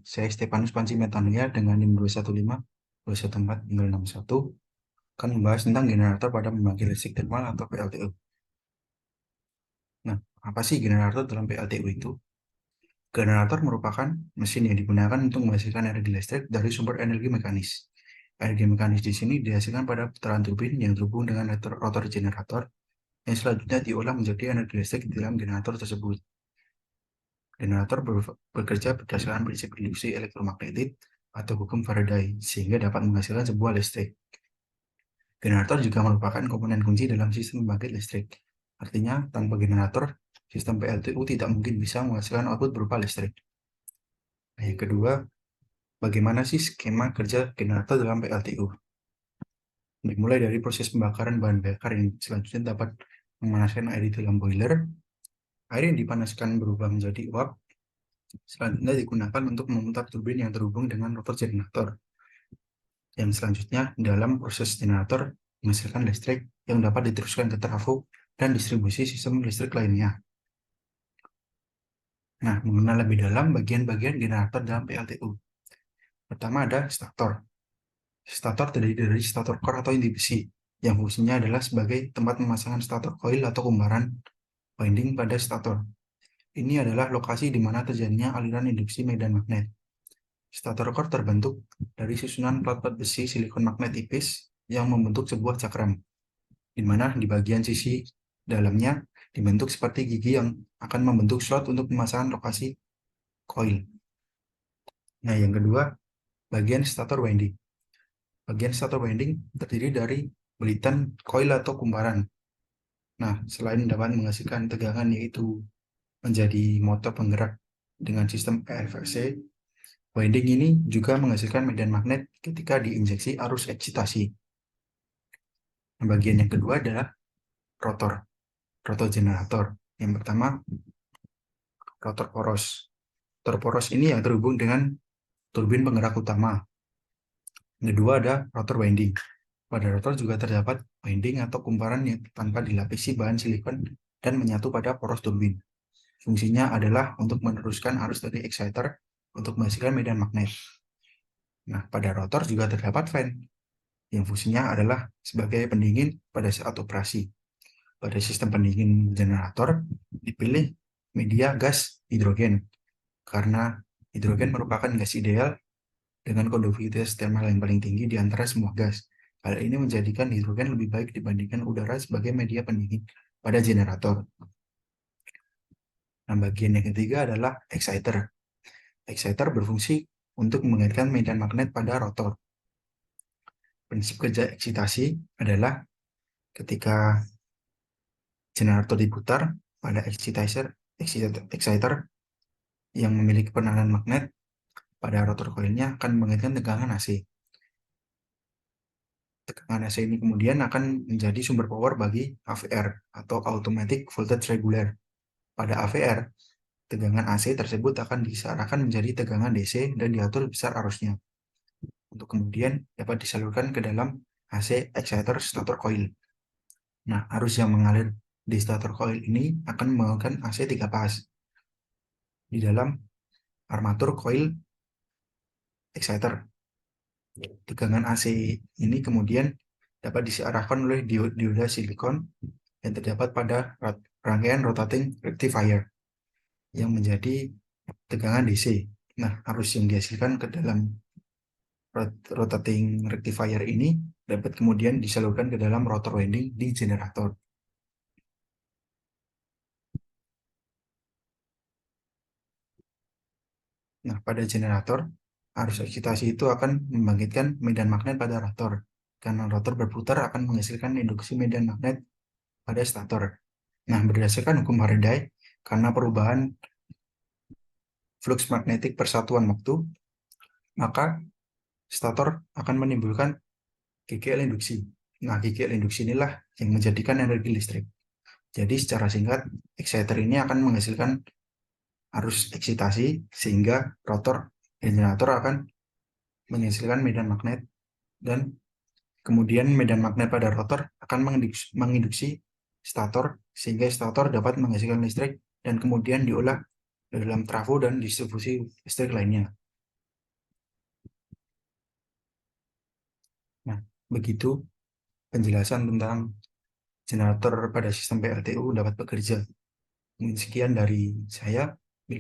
saya Stefanus Panci Metania dengan NIM 215-214-61 akan membahas tentang generator pada pembangkit listrik thermal atau PLTU. Nah, apa sih generator dalam PLTU itu? Generator merupakan mesin yang digunakan untuk menghasilkan energi listrik dari sumber energi mekanis. Energi mekanis di sini dihasilkan pada putaran turbin yang terhubung dengan rotor generator yang selanjutnya diolah menjadi energi listrik di dalam generator tersebut. Generator bekerja berdasarkan prinsip induksi elektromagnetik atau hukum Faraday, sehingga dapat menghasilkan sebuah listrik. Generator juga merupakan komponen kunci dalam sistem pembangkit listrik. Artinya, tanpa generator, sistem PLTU tidak mungkin bisa menghasilkan output berupa listrik. Nah, yang kedua, bagaimana sih skema kerja generator dalam PLTU? Dimulai dari proses pembakaran bahan bakar yang selanjutnya dapat memanaskan air di dalam boiler. Air yang dipanaskan berubah menjadi uap, selanjutnya digunakan untuk memutar turbin yang terhubung dengan rotor generator. Yang selanjutnya, dalam proses generator menghasilkan listrik yang dapat diteruskan ke trafo dan distribusi sistem listrik lainnya. Nah, mengenal lebih dalam bagian-bagian generator dalam PLTU. Pertama ada stator. Stator terdiri dari stator core atau inti besi, yang fungsinya adalah sebagai tempat pemasangan stator coil atau kumparan winding pada stator. Ini adalah lokasi di mana terjadinya aliran induksi medan magnet. Stator core terbentuk dari susunan plat-plat besi silikon magnet tipis yang membentuk sebuah cakram, di mana di bagian sisi dalamnya dibentuk seperti gigi yang akan membentuk slot untuk pemasangan lokasi coil. Nah, yang kedua, bagian stator winding. Bagian stator winding terdiri dari belitan coil atau kumparan. Nah, selain dapat menghasilkan tegangan yaitu menjadi motor penggerak dengan sistem EFC, winding ini juga menghasilkan medan magnet ketika diinjeksi arus eksitasi. Nah, bagian yang kedua adalah rotor generator. Yang pertama, rotor poros. Rotor poros ini yang terhubung dengan turbin penggerak utama. Yang kedua ada rotor winding. Pada rotor juga terdapat winding atau kumparan yang tanpa dilapisi bahan silikon dan menyatu pada poros turbin. Fungsinya adalah untuk meneruskan arus dari exciter untuk menghasilkan medan magnet. Nah, pada rotor juga terdapat fan, yang fungsinya adalah sebagai pendingin pada saat operasi. Pada sistem pendingin generator, dipilih media gas hidrogen, karena hidrogen merupakan gas ideal dengan konduktivitas thermal yang paling tinggi di antara semua gas. Hal ini menjadikan hidrogen lebih baik dibandingkan udara sebagai media pendingin pada generator. Nah, bagian yang ketiga adalah exciter. Exciter berfungsi untuk mengaitkan medan magnet pada rotor. Prinsip kerja eksitasi adalah ketika generator diputar pada exciter yang memiliki penahanan magnet pada rotor coilnya akan mengaitkan tegangan AC. Tegangan AC ini kemudian akan menjadi sumber power bagi AVR atau Automatic Voltage Regulator. Pada AVR, tegangan AC tersebut akan diarahkan menjadi tegangan DC dan diatur besar arusnya, untuk kemudian dapat disalurkan ke dalam AC exciter stator coil. Nah, arus yang mengalir di stator coil ini akan menggunakan AC 3 pas di dalam armatur coil exciter. Tegangan AC ini kemudian dapat diarahkan oleh dioda silikon yang terdapat pada rangkaian rotating rectifier yang menjadi tegangan DC. Nah, arus yang dihasilkan ke dalam rotating rectifier ini dapat kemudian disalurkan ke dalam rotor winding di generator. Nah, pada generator, arus eksitasi itu akan membangkitkan medan magnet pada rotor. Karena rotor berputar akan menghasilkan induksi medan magnet pada stator. Nah, berdasarkan hukum Faraday, karena perubahan flux magnetik persatuan waktu, maka stator akan menimbulkan GGL induksi. Nah, GGL induksi inilah yang menjadikan energi listrik. Jadi secara singkat, exciter ini akan menghasilkan arus eksitasi sehingga rotor generator akan menghasilkan medan magnet dan kemudian medan magnet pada rotor akan menginduksi stator sehingga stator dapat menghasilkan listrik dan kemudian diolah ke dalam trafo dan distribusi listrik lainnya. Begitu penjelasan tentang generator pada sistem PLTU dapat bekerja. Mungkin sekian dari saya.